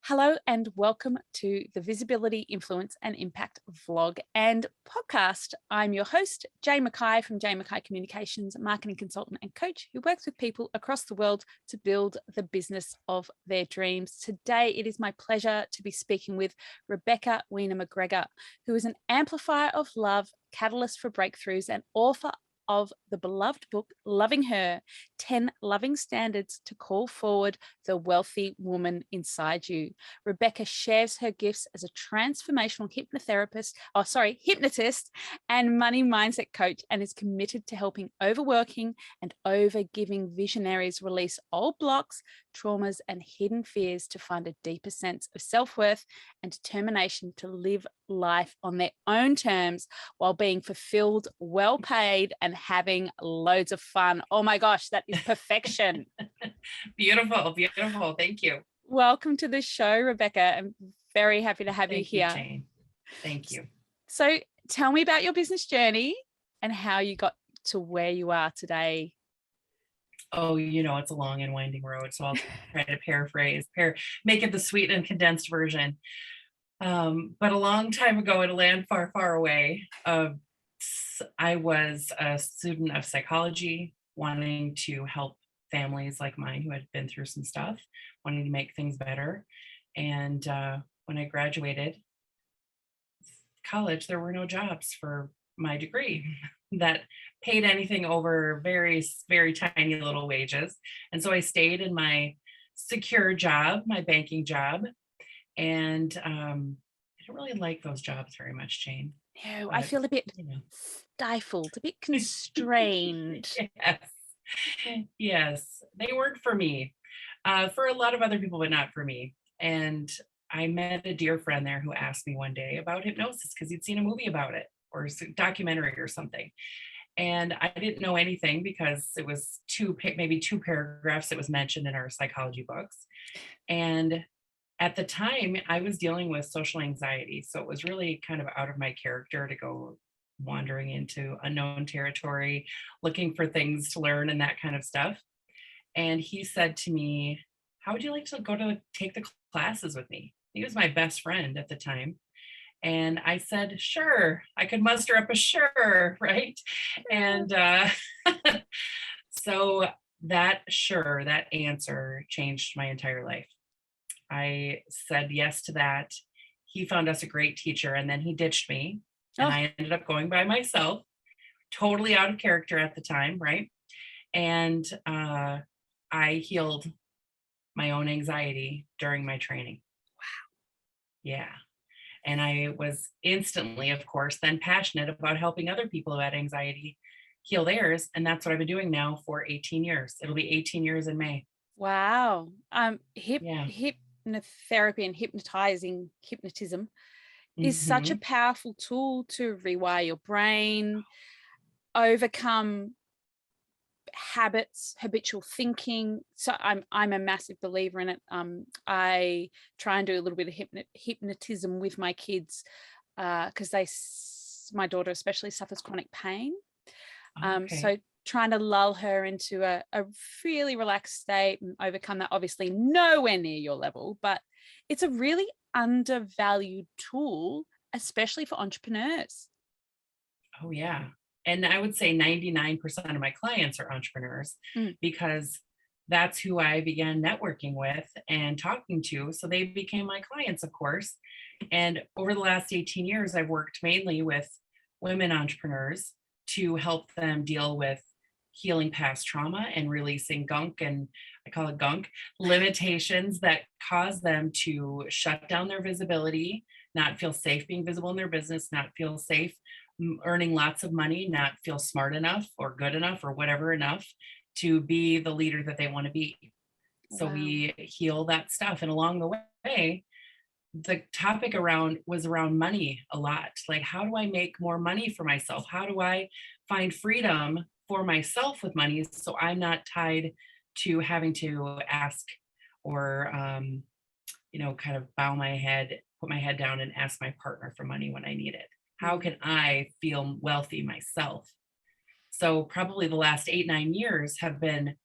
Hello and welcome to the Visibility, Influence and Impact vlog and podcast. I'm your host, Jay Mackay from Jay Mackay Communications, marketing consultant and coach who works with people across the world to build the business of their dreams. Today, it is my pleasure to be speaking with Rebecca Wiener McGregor, who is an amplifier of love, catalyst for breakthroughs and author of the beloved book, Loving Her, 10 Loving Standards to Call Forward the Wealthy Woman Inside You. Rebecca shares her gifts as a transformational hypnotist and money mindset coach, and is committed to helping overworking and overgiving visionaries release old blocks, traumas, and hidden fears to find a deeper sense of self-worth and determination to live life on their own terms while being fulfilled, well paid, and having loads of fun. Oh my gosh, that is perfection. Beautiful, beautiful. Thank you. Welcome to the show, Rebecca. I'm very happy to have you Thank here. Jane. Thank you. So tell me about your business journey and how you got to where you are today. Oh, it's a long and winding road, so I'll try to make it the sweet and condensed version. But a long time ago in a land far, far away, I was a student of psychology, wanting to help families like mine who had been through some stuff, wanting to make things better. And when I graduated college, there were no jobs for my degree that paid anything over very, very tiny little wages. And so I stayed in my secure job, my banking job. And I don't really like those jobs very much, Jane. No, I But, feel a bit stifled, a bit constrained. Yes. Yes, they weren't for me. For a lot of other people, but not for me. And I met a dear friend there who asked me one day about hypnosis because he'd seen a movie about it or a documentary or something. And I didn't know anything because it was maybe two paragraphs that was mentioned in our psychology books. And at the time, I was dealing with social anxiety. So it was really kind of out of my character to go wandering into unknown territory, looking for things to learn and that kind of stuff. And he said to me, "How would you like to take the classes with me?" He was my best friend at the time. And I said, "Sure." I could muster up a sure, right? And so that answer changed my entire life. I said yes to that. He found us a great teacher, and then he ditched me, and Oh, I ended up going by myself, totally out of character at the time, right? And I healed my own anxiety during my training. Yeah. And I was instantly, of course, then passionate about helping other people who had anxiety heal theirs. And that's what I've been doing now for 18 years. It'll be 18 years in May. wow. Yeah. Hypnotherapy and hypnotism is such a Hmm. powerful tool to rewire your brain, overcome habits, habitual thinking. So I'm a massive believer in it. I try and do a little bit of hypnotism with my kids because my daughter especially suffers chronic pain. Okay. So trying to lull her into a really relaxed state and overcome that, obviously nowhere near your level, but it's a really undervalued tool, especially for entrepreneurs. Oh, yeah. And I would say 99% of my clients are entrepreneurs Mm. because that's who I began networking with and talking to. So they became my clients, of course. And over the last 18 years, I've worked mainly with women entrepreneurs to help them deal with healing past trauma and releasing gunk, and I call it gunk, limitations that cause them to shut down their visibility, not feel safe being visible in their business, not feel safe earning lots of money, not feel smart enough or good enough or whatever enough to be the leader that they want to be. So Wow. we heal that stuff. And along the way, the topic was around money a lot. Like, how do I make more money for myself? How do I find freedom for myself with money so I'm not tied to having to ask or, kind of put my head down and ask my partner for money when I need it? How Mm. can I feel wealthy myself? So, probably the last 8, 9 years have been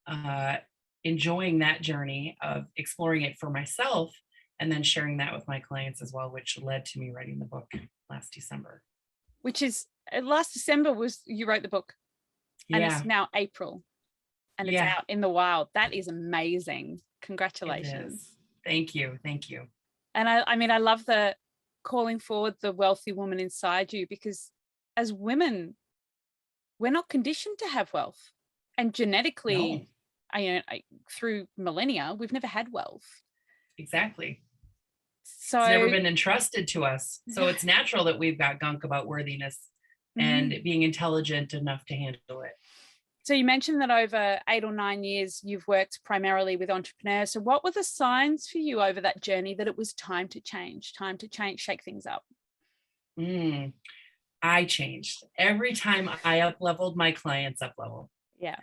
uh, enjoying that journey of exploring it for myself and then sharing that with my clients as well, which led to me writing the book last December. Which is last December was you wrote the book, and Yeah. it's now April, and it's Yeah. out in the wild. That is amazing. It Congratulations. is. Thank you. Thank you. And I mean, I love the calling forward the wealthy woman inside you, because as women, we're not conditioned to have wealth, and genetically, No, through millennia, we've never had wealth. exactly. So It's never been entrusted to us. So it's natural that we've got gunk about worthiness and being intelligent enough to handle it. So you mentioned that over 8 or 9 years, you've worked primarily with entrepreneurs. So what were the signs for you over that journey that it was time to change, shake things up? I changed. Every time I up-leveled, my clients up-level. Yeah.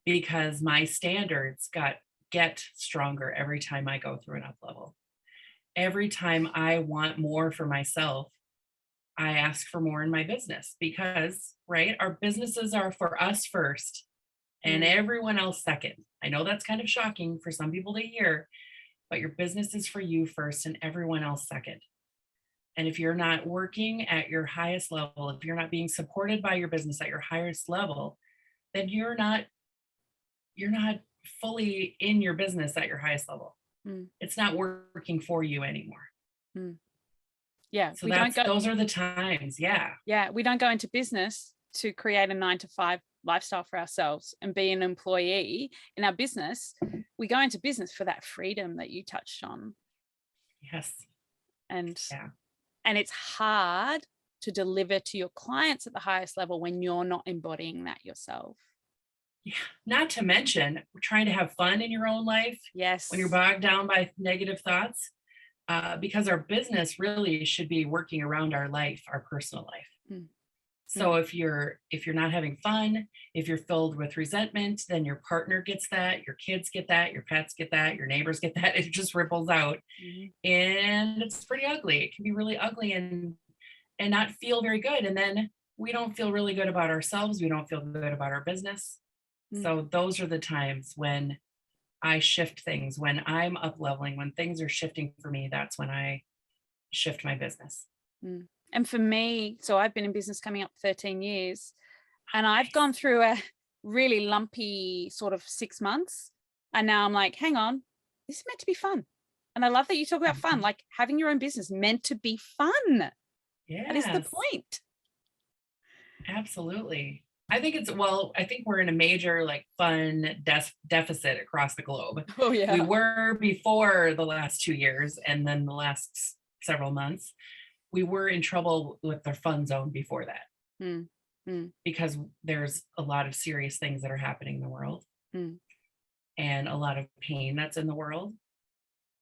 Because my standards get stronger every time I go through an up-level. Every time I want more for myself, I ask for more in my business, because, right, our businesses are for us first and everyone else second. I know that's kind of shocking for some people to hear, but your business is for you first and everyone else second. And if you're not working at your highest level, if you're not being supported by your business at your highest level, then you're not fully in your business at your highest level. It's not working for you anymore. Yeah. So those are the times. Yeah. Yeah. We don't go into business to create a 9-to-5 lifestyle for ourselves and be an employee in our business. We go into business for that freedom that you touched on. Yes. And it's hard to deliver to your clients at the highest level when you're not embodying that yourself. Yeah. Not to mention, we're trying to have fun in your own life. Yes. When you're bogged down by negative thoughts, because our business really should be working around our life, our personal life. So if you're not having fun, if you're filled with resentment, then your partner gets that, your kids get that, your pets get that, your neighbors get that. It just ripples out, and it's pretty ugly. It can be really ugly and not feel very good. And then we don't feel really good about ourselves. We don't feel good about our business. So those are the times when I shift things, when I'm up leveling, when things are shifting for me. That's when I shift my business. And for me, so I've been in business coming up 13 years, and I've gone through a really lumpy sort of 6 months. And now I'm like, hang on, this is meant to be fun. And I love that you talk about fun, like having your own business meant to be fun. Yeah. That is the point. Absolutely. I think we're in a major like fun deficit across the globe. Oh yeah. We were before the last 2 years, and then the last several months, we were in trouble with the fun zone before that. Because there's a lot of serious things that are happening in the world and a lot of pain that's in the world.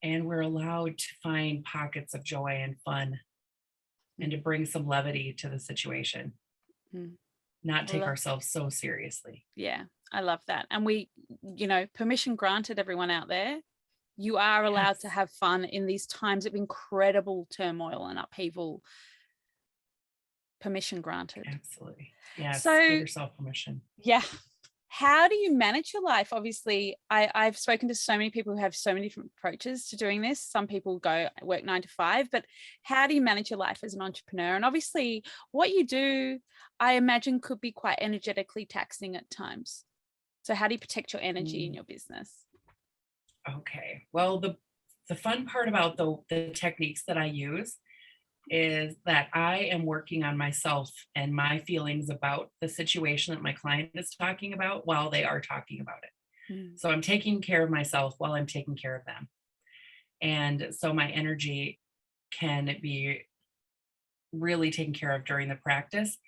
And we're allowed to find pockets of joy and fun and to bring some levity to the situation. Not take ourselves so seriously. Yeah, I love that. And we, permission granted, everyone out there. You are allowed to have fun in these times of incredible turmoil and upheaval. Permission granted. Absolutely. Yes. So, give yourself permission. Yeah. How do you manage your life? Obviously, I've spoken to so many people who have so many different approaches to doing this. Some people work 9 to 5, but how do you manage your life as an entrepreneur? And obviously what you do, I imagine, could be quite energetically taxing at times. So how do you protect your energy in your business? Okay. Well, the fun part about the techniques that I use is that I am working on myself and my feelings about the situation that my client is talking about while they are talking about it. So I'm taking care of myself while I'm taking care of them. And so my energy can be really taken care of during the practice.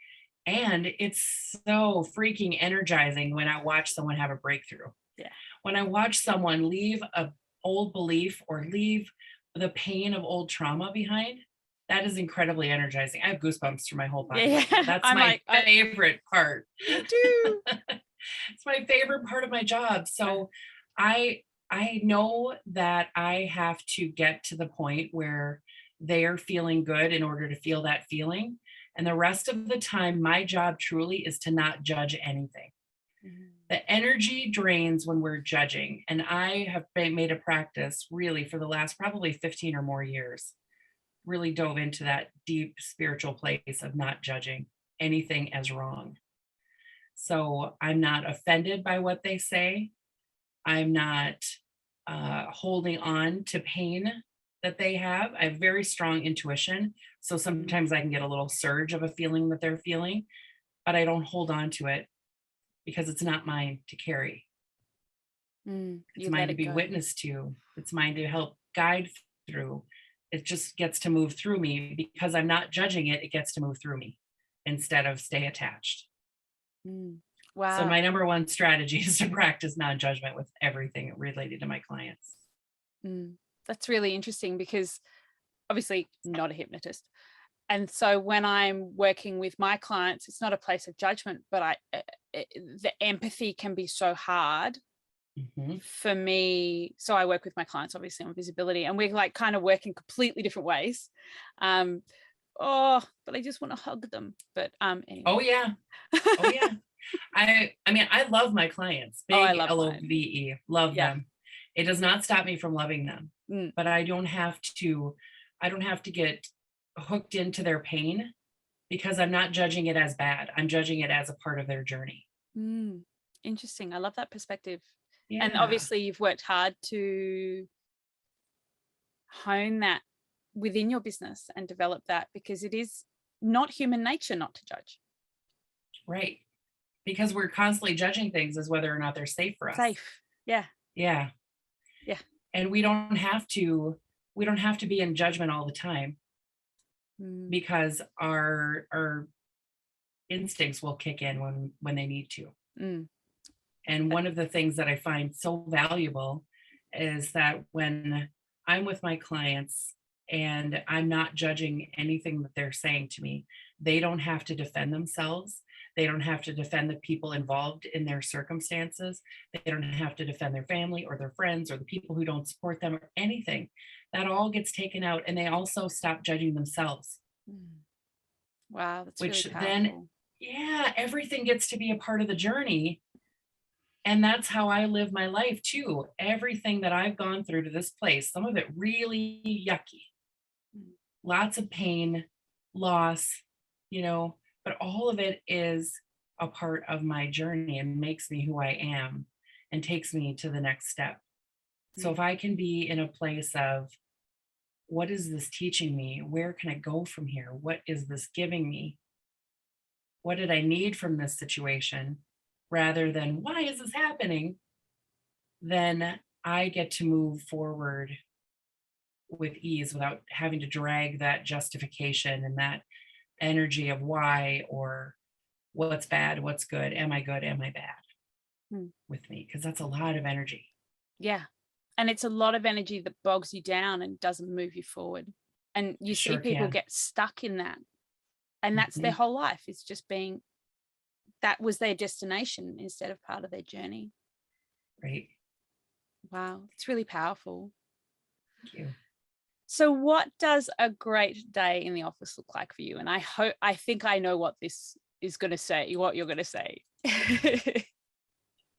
And it's so freaking energizing when I watch someone have a breakthrough. Yeah. When I watch someone leave an old belief or leave the pain of old trauma behind, that is incredibly energizing. I have goosebumps through my whole body. Yeah. That's my favorite part. Me too. It's my favorite part of my job. So I know that I have to get to the point where they're feeling good in order to feel that feeling. And the rest of the time, my job truly is to not judge anything. The energy drains when we're judging. And I have made a practice really for the last probably 15 or more years, really dove into that deep spiritual place of not judging anything as wrong. So I'm not offended by what they say. I'm not holding on to pain that they have. I have very strong intuition. So sometimes I can get a little surge of a feeling that they're feeling, but I don't hold on to it because it's not mine to carry. It's mine to be witness to. It's mine to help guide through. It just gets to move through me because I'm not judging it. It gets to move through me instead of stay attached. Wow. So my number one strategy is to practice non-judgment with everything related to my clients. That's really interesting because obviously not a hypnotist. And so when I'm working with my clients, it's not a place of judgment, but the empathy can be so hard for me. So I work with my clients obviously on visibility, and we're like kind of working completely different ways. But I just want to hug them. But anyway. Oh yeah. I mean, I love my clients. Big LOVE. Love them. It does not stop me from loving them. But I don't have to get hooked into their pain because I'm not judging it as bad. I'm judging it as a part of their journey. Interesting. I love that perspective. Yeah. And obviously you've worked hard to hone that within your business and develop that, because it is not human nature not to judge. Right. Because we're constantly judging things as whether or not they're safe for us. Safe. Yeah. Yeah. Yeah. And we don't have to be in judgment all the time because our instincts will kick in when they need to. And one of the things that I find so valuable is that when I'm with my clients and I'm not judging anything that they're saying to me, they don't have to defend themselves. They don't have to defend the people involved in their circumstances. They don't have to defend their family or their friends or the people who don't support them or anything. That all gets taken out, and they also stop judging themselves. Wow, that's which really powerful. Then, yeah, everything gets to be a part of the journey. And that's how I live my life too. Everything that I've gone through to this place, some of it really yucky, lots of pain, loss, but all of it is a part of my journey and makes me who I am and takes me to the next step. So if I can be in a place of, what is this teaching me? Where can I go from here? What is this giving me? What did I need from this situation? Rather than, why is this happening? Then I get to move forward with ease without having to drag that justification and that energy of why or what's bad, what's good, am I good, am I bad with me? Because that's a lot of energy. Yeah. And it's a lot of energy that bogs you down and doesn't move you forward. And you see people get stuck in that. And that's their whole life. It's just being, that was their destination instead of part of their journey. Right. Wow. It's really powerful. Thank you. So what does a great day in the office look like for you? And I think I know what this is going to say, what you're going to say.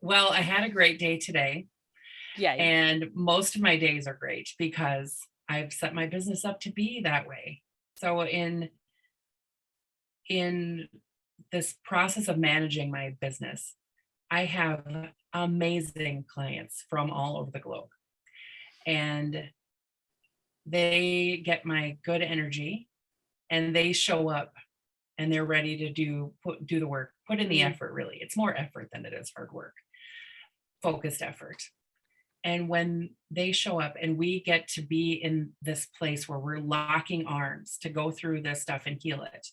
Well, I had a great day today. Yeah. And most of my days are great because I've set my business up to be that way. So in this process of managing my business, I have amazing clients from all over the globe. And they get my good energy and they show up and they're ready to do the work, put in the effort. Really, it's more effort than it is hard work, focused effort. And when they show up and we get to be in this place where we're locking arms to go through this stuff and heal it,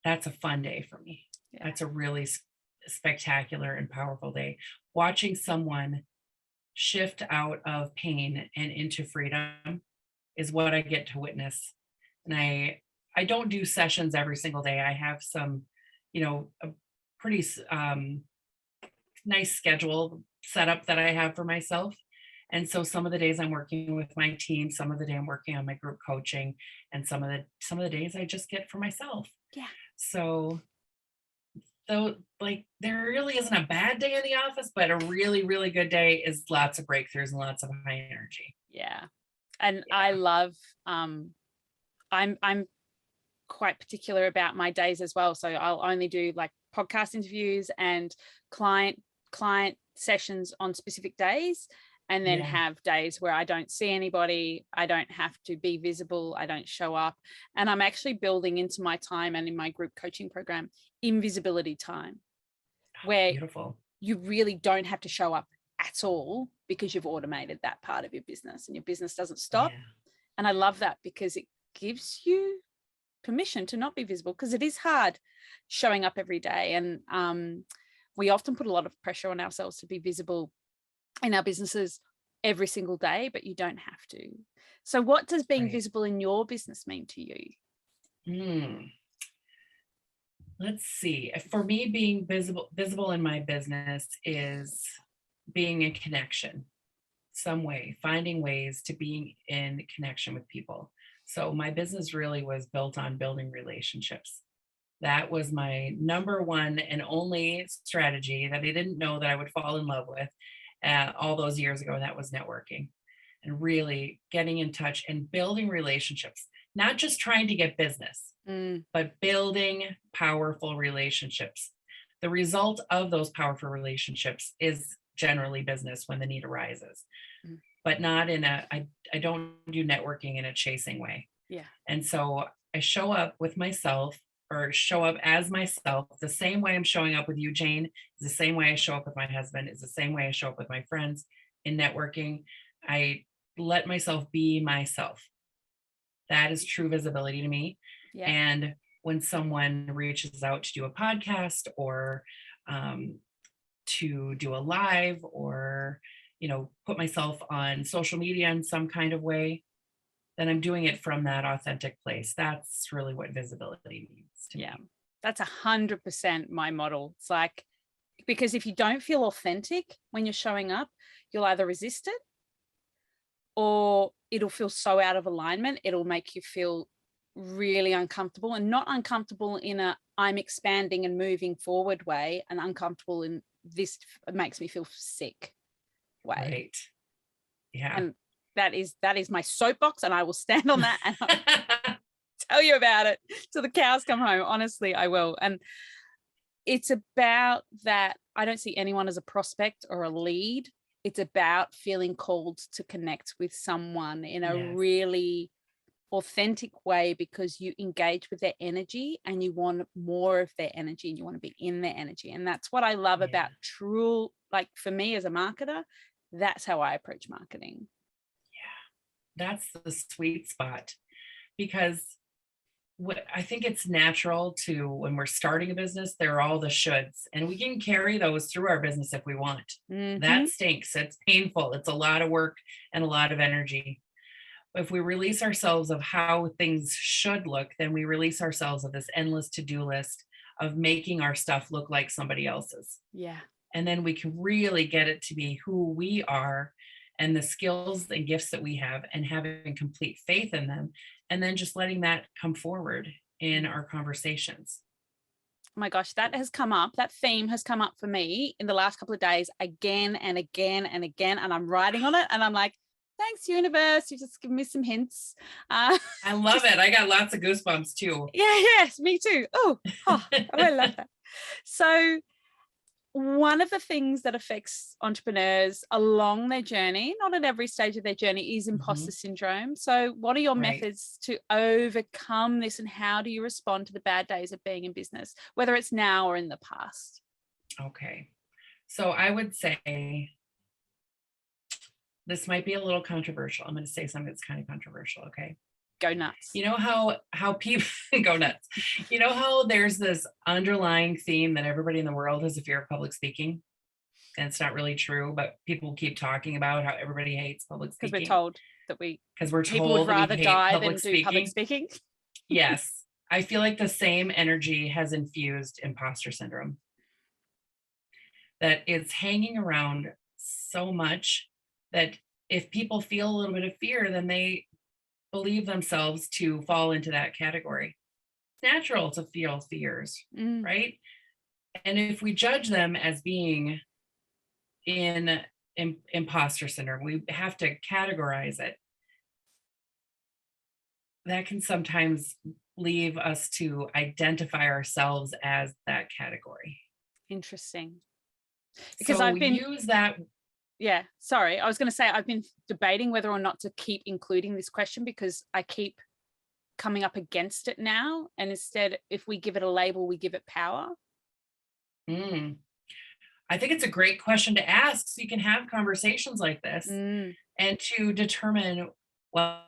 that's a fun day for me. Yeah. That's a really spectacular and powerful day. Watching someone shift out of pain and into freedom is what I get to witness. And I don't do sessions every single day. I have some, a pretty nice schedule set up that I have for myself. And so some of the days I'm working with my team, some of the day I'm working on my group coaching, and some of the days I just get for myself. Yeah. So though, like, there really isn't a bad day in the office, but a really, really good day is lots of breakthroughs and lots of high energy. Yeah. And I Yeah. love, I'm quite particular about my days as well. So I'll only do like podcast interviews and client sessions on specific days, and then Yeah. have days where I don't see anybody, I don't have to be visible, I don't show up. And I'm actually building into my time and in my group coaching program invisibility time, where Beautiful. you really don't have to show up at all because you've automated that part of your business and your business doesn't stop. Yeah. And I love that because it gives you permission to not be visible, because it is hard showing up every day. And we often put a lot of pressure on ourselves to be visible in our businesses every single day, but you don't have to. So what does being Right. visible in your business mean to you? Let's see. For me, being visible in my business is being in connection some way, finding ways to be in connection with people. So my business really was built on building relationships. That was my number one and only strategy that I didn't know that I would fall in love with all those years ago. And that was networking and really getting in touch and building relationships, not just trying to get business, but building powerful relationships. The result of those powerful relationships is generally business when the need arises, but not in I don't do networking in a chasing way. Yeah. And so I show up with myself, or show up as myself. The same way I'm showing up with you, Jane, is the same way I show up with my husband, is the same way I show up with my friends in networking. I let myself be myself. That is true visibility to me. Yeah. And when someone reaches out to do a podcast or to do a live, or put myself on social media in some kind of way, then I'm doing it from that authentic place. That's really what visibility means to me. That's 100% my model. It's like, because if you don't feel authentic when you're showing up, you'll either resist it or it'll feel so out of alignment. It'll make you feel really uncomfortable, and not uncomfortable in a I'm expanding and moving forward way, and uncomfortable in this makes me feel sick way. Right. Yeah. And that is my soapbox, and I will stand on that and I'll tell you about it till the cows come home. Honestly, I will. And it's about that. I don't see anyone as a prospect or a lead. It's about feeling called to connect with someone in a really authentic way, because you engage with their energy and you want more of their energy and you want to be in their energy. And that's what I love about true, like for me as a marketer, that's how I approach marketing. Yeah, that's the sweet spot, because I think it's natural to, when we're starting a business, there are all the shoulds, and we can carry those through our business if we want. That stinks. It's painful. It's a lot of work and a lot of energy. If we release ourselves of how things should look, then we release ourselves of this endless to-do list of making our stuff look like somebody else's. Yeah. And then we can really get it to be who we are and the skills and gifts that we have, and having complete faith in them, and then just letting that come forward in our conversations. Oh my gosh, that has come up. That theme has come up for me in the last couple of days again and again and again. And I'm writing on it and I'm like, thanks, universe. You just give me some hints. I love it. I got lots of goosebumps too. Yeah, yes, me too. Oh, I love that. So one of the things that affects entrepreneurs along their journey, not at every stage of their journey, is imposter syndrome. So what are your methods to overcome this, and how do you respond to the bad days of being in business, whether it's now or in the past? Okay. So I would say, this might be a little controversial. I'm going to say something that's kind of controversial. Okay. Go nuts. You know how people go nuts. You know how there's this underlying theme that everybody in the world has a fear of public speaking? And it's not really true, but people keep talking about how everybody hates public speaking. Because we're told that people would rather die than do public speaking. Yes. I feel like the same energy has infused imposter syndrome. That it's hanging around so much that if people feel a little bit of fear, then they believe themselves to fall into that category. It's natural to feel fears, right? And if we judge them as being in imposter syndrome, we have to categorize it. That can sometimes leave us to identify ourselves as that category. Interesting. Because So I've been use that. Yeah, sorry. I was going to say I've been debating whether or not to keep including this question because I keep coming up against it now. And instead, if we give it a label, we give it power. I think it's a great question to ask so you can have conversations like this and to determine, well,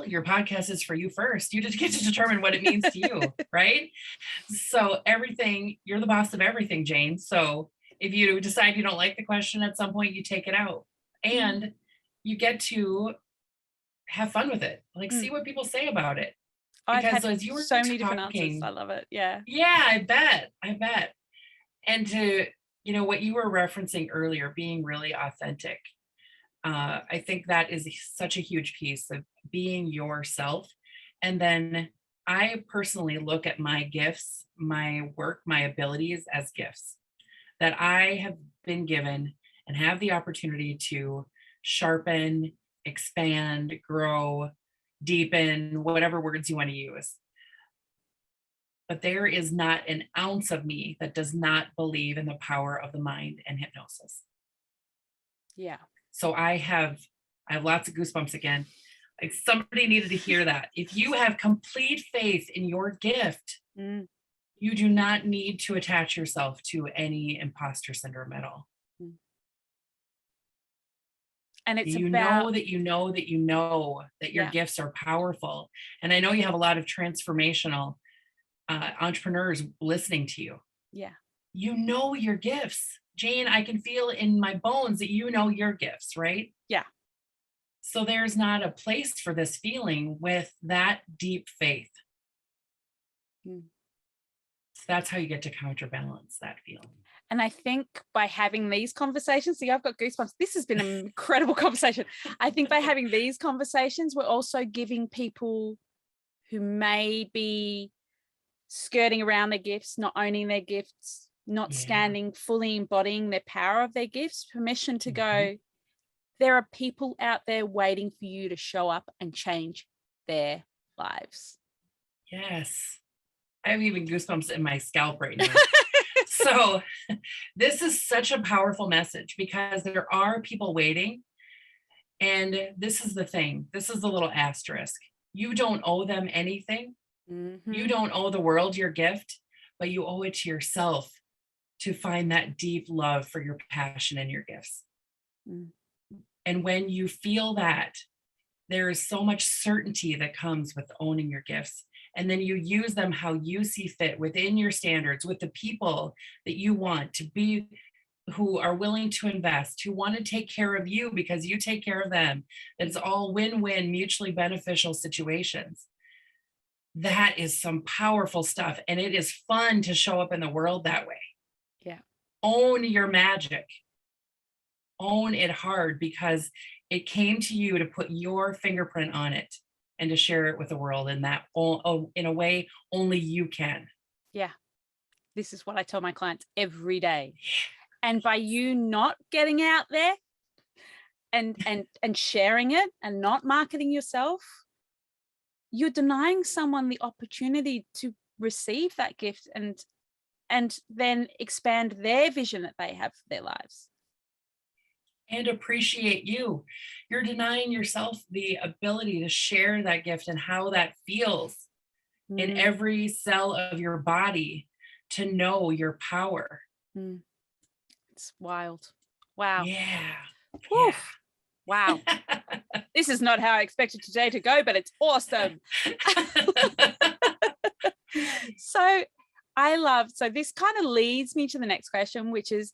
your podcast is for you first. You just get to determine what it means to you, right? So everything, you're the boss of everything, Jane. So if you decide you don't like the question at some point, you take it out and you get to have fun with it. Like, see what people say about it. I've had as you were so many different answers. I love it. Yeah. Yeah, I bet. And to, what you were referencing earlier, being really authentic. I think that is such a huge piece of being yourself. And then I personally look at my gifts, my work, my abilities as gifts that I have been given and have the opportunity to sharpen, expand, grow, deepen, whatever words you want to use. But there is not an ounce of me that does not believe in the power of the mind and hypnosis. Yeah. So I have lots of goosebumps again. Like somebody needed to hear that. If you have complete faith in your gift, you do not need to attach yourself to any imposter syndrome at all. And it's you know that your gifts are powerful. And I know you have a lot of transformational entrepreneurs listening to you. Yeah. You know your gifts. Jane, I can feel in my bones that you know your gifts, right? Yeah. So there's not a place for this feeling with that deep faith. So that's how you get to counterbalance that feeling. And I think by having these conversations, see, I've got goosebumps. This has been an incredible conversation. I think by having these conversations, we're also giving people who may be skirting around their gifts, not owning their gifts, not standing, fully embodying their power of their gifts, permission to go, there are people out there waiting for you to show up and change their lives. Yes. I have even goosebumps in my scalp right now. So this is such a powerful message because there are people waiting. And this is the thing. This is the little asterisk. You don't owe them anything. You don't owe the world your gift, but you owe it to yourself to find that deep love for your passion and your gifts. And when you feel that, there is so much certainty that comes with owning your gifts. And then you use them how you see fit within your standards, with the people that you want to be, who are willing to invest, who want to take care of you because you take care of them. It's all win-win, mutually beneficial situations. That is some powerful stuff. And it is fun to show up in the world that way. Yeah. Own your magic. Own it hard because it came to you to put your fingerprint on it and to share it with the world in that, in a way only you can. Yeah. This is what I tell my clients every day. And by you not getting out there and sharing it and not marketing yourself, you're denying someone the opportunity to receive that gift and then expand their vision that they have for their lives. And appreciate you. You're denying yourself the ability to share that gift and how that feels in every cell of your body, to know your power. It's wild. Wow. Yeah. Wow. This is not how I expected today to go, but it's awesome. So this kind of leads me to the next question, which is,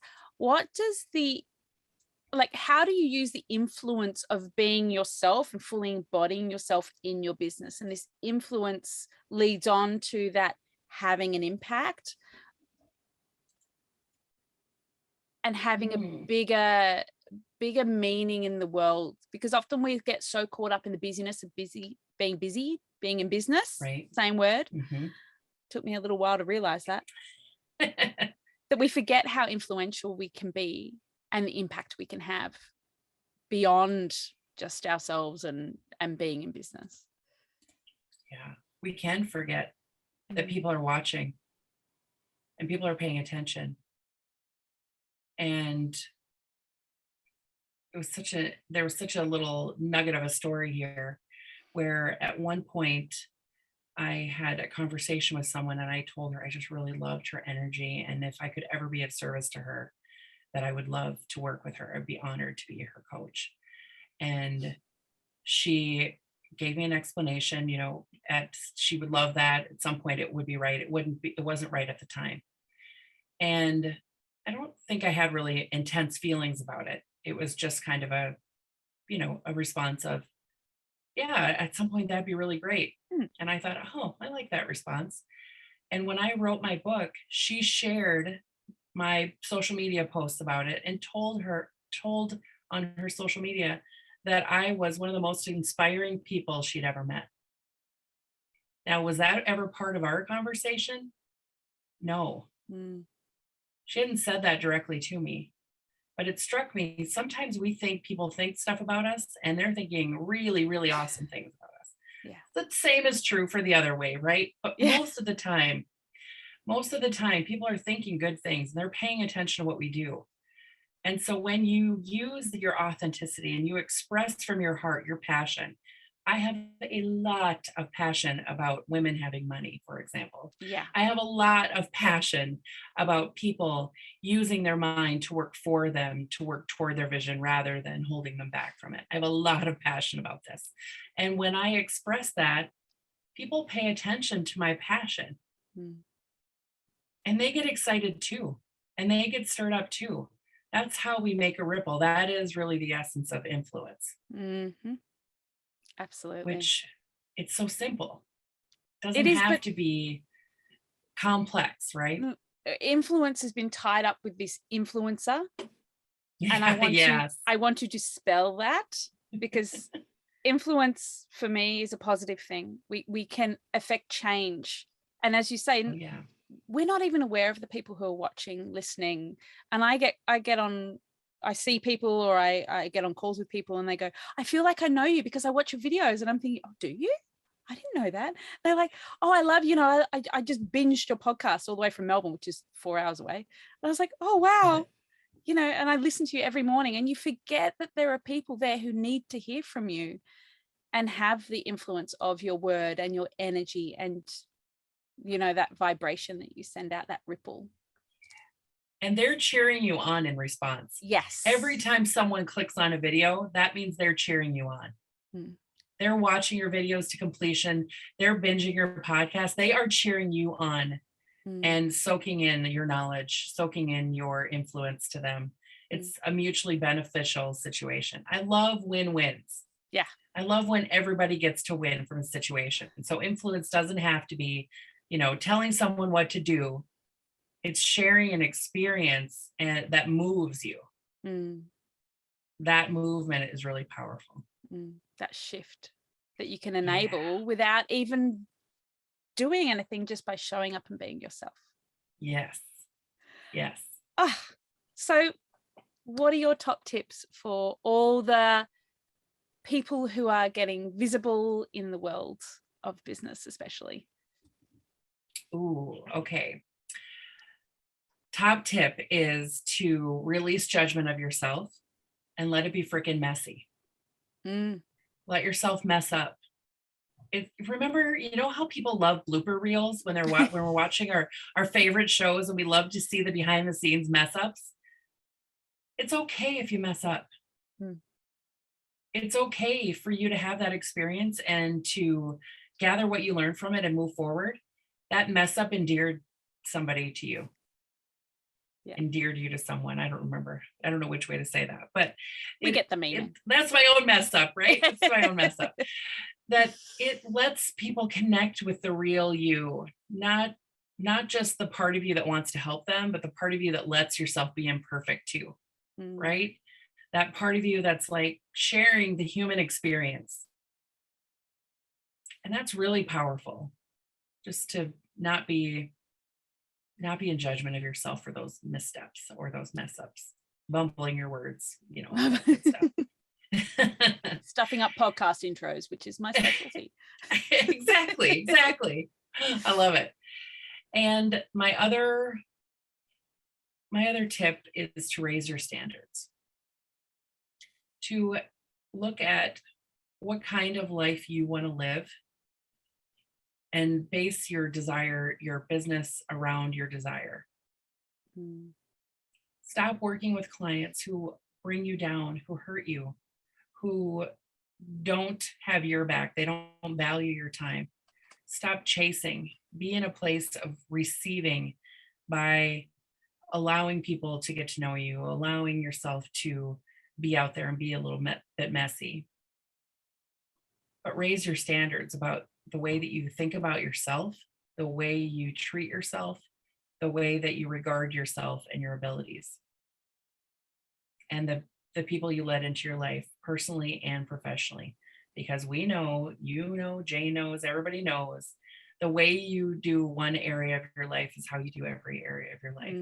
how do you use the influence of being yourself and fully embodying yourself in your business? And this influence leads on to that having an impact and having a bigger meaning in the world, because often we get so caught up in the busyness of being in business, right? Same word. Took me a little while to realize that. that we forget how influential we can be and the impact we can have beyond just ourselves and being in business. Yeah, we can forget that people are watching and people are paying attention. And there was such a little nugget of a story here where at one point I had a conversation with someone and I told her I just really loved her energy. And if I could ever be of service to her, that I would love to work with her. I'd be honored to be her coach. And she gave me an explanation, she would love that. At some point it would be right. It wasn't right at the time. And I don't think I had really intense feelings about it. It was just kind of a response of, yeah, at some point that'd be really great. And I thought, oh, I like that response. And when I wrote my book, she shared my social media posts about it and told on her social media that I was one of the most inspiring people she'd ever met. Now, was that ever part of our conversation? No. She hadn't said that directly to me, but it struck me. Sometimes we think people think stuff about us and they're thinking really, really awesome things about us. Yeah. The same is true for the other way, right? But most of the time, people are thinking good things and they're paying attention to what we do. And so when you use your authenticity and you express from your heart your passion, I have a lot of passion about women having money, for example. Yeah. I have a lot of passion about people using their mind to work for them, to work toward their vision rather than holding them back from it. I have a lot of passion about this. And when I express that, people pay attention to my passion. And they get excited too. And they get stirred up too. That's how we make a ripple. That is really the essence of influence. Absolutely. Which it's so simple. Doesn't have to be complex, right? Influence has been tied up with this influencer. And I want to dispel that, because influence for me is a positive thing. We can affect change. And as you say, we're not even aware of the people who are watching, listening. And I see people, or I get on calls with people and they go, I feel like I know you because I watch your videos. And I'm thinking, oh, do you? I didn't know that. They're like, oh, I love, I just binged your podcast all the way from Melbourne, which is 4 hours away. And I was like, oh, wow. And I listen to you every morning, and you forget that there are people there who need to hear from you and have the influence of your word and your energy and, that vibration that you send out, that ripple. And they're cheering you on in response. Yes. Every time someone clicks on a video, that means they're cheering you on. They're watching your videos to completion. They're binging your podcast. They are cheering you on and soaking in your knowledge, soaking in your influence to them. It's a mutually beneficial situation. I love win-wins. Yeah. I love when everybody gets to win from a situation. So influence doesn't have to be, telling someone what to do. It's sharing an experience and that moves you. That movement is really powerful. That shift that you can enable without even doing anything, just by showing up and being yourself. Yes. So what are your top tips for all the people who are getting visible in the world of business, especially? Ooh, okay. Top tip is to release judgment of yourself and let it be freaking messy. Let yourself mess up. Remember, how people love blooper reels when we're watching our favorite shows, and we love to see the behind the scenes mess ups. It's okay if you mess up. It's okay for you to have that experience and to gather what you learned from it and move forward. That mess up endeared somebody to you. Endeared you to someone. I don't remember. I don't know which way to say that, but we get the meaning. That's my own mess up, right? It's my own mess up. That it lets people connect with the real you, not just the part of you that wants to help them, but the part of you that lets yourself be imperfect too, right? That part of you that's like sharing the human experience. And that's really powerful, just to not be not be in judgment of yourself for those missteps or those mess ups, bumbling your words, all that good stuff. Stuffing up podcast intros, which is my specialty. Exactly. I love it. And my other tip is to raise your standards, to look at what kind of life you want to live and base your business around your desire. Stop working with clients who bring you down, who hurt you, who don't have your back. They don't value your time. Stop chasing. Be in a place of receiving by allowing people to get to know you, allowing yourself to be out there and be a little bit messy. But raise your standards about the way that you think about yourself, the way you treat yourself, the way that you regard yourself and your abilities, and the people you let into your life personally and professionally. Because we know, Jane knows, everybody knows, the way you do one area of your life is how you do every area of your life.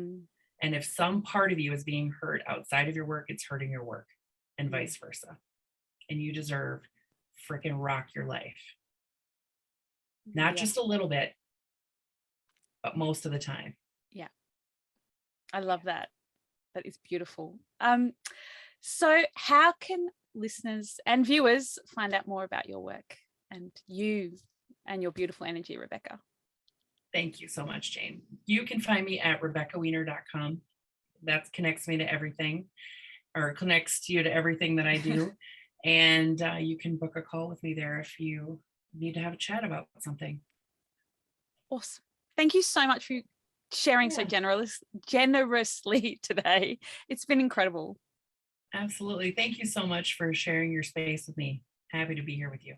And if some part of you is being hurt outside of your work, it's hurting your work, and vice versa. And you deserve freaking rock your life. Not just a little bit, but most of the time. Yeah. I love that. That is beautiful. So how can listeners and viewers find out more about your work and you and your beautiful energy, Rebecca? Thank you so much, Jane. You can find me at RebeccaWiener.com. That connects me to everything, or connects you to everything that I do. And you can book a call with me there if you need to have a chat about something. Awesome. Thank you so much for sharing so generously today. It's been incredible. Absolutely. Thank you so much for sharing your space with me. Happy to be here with you.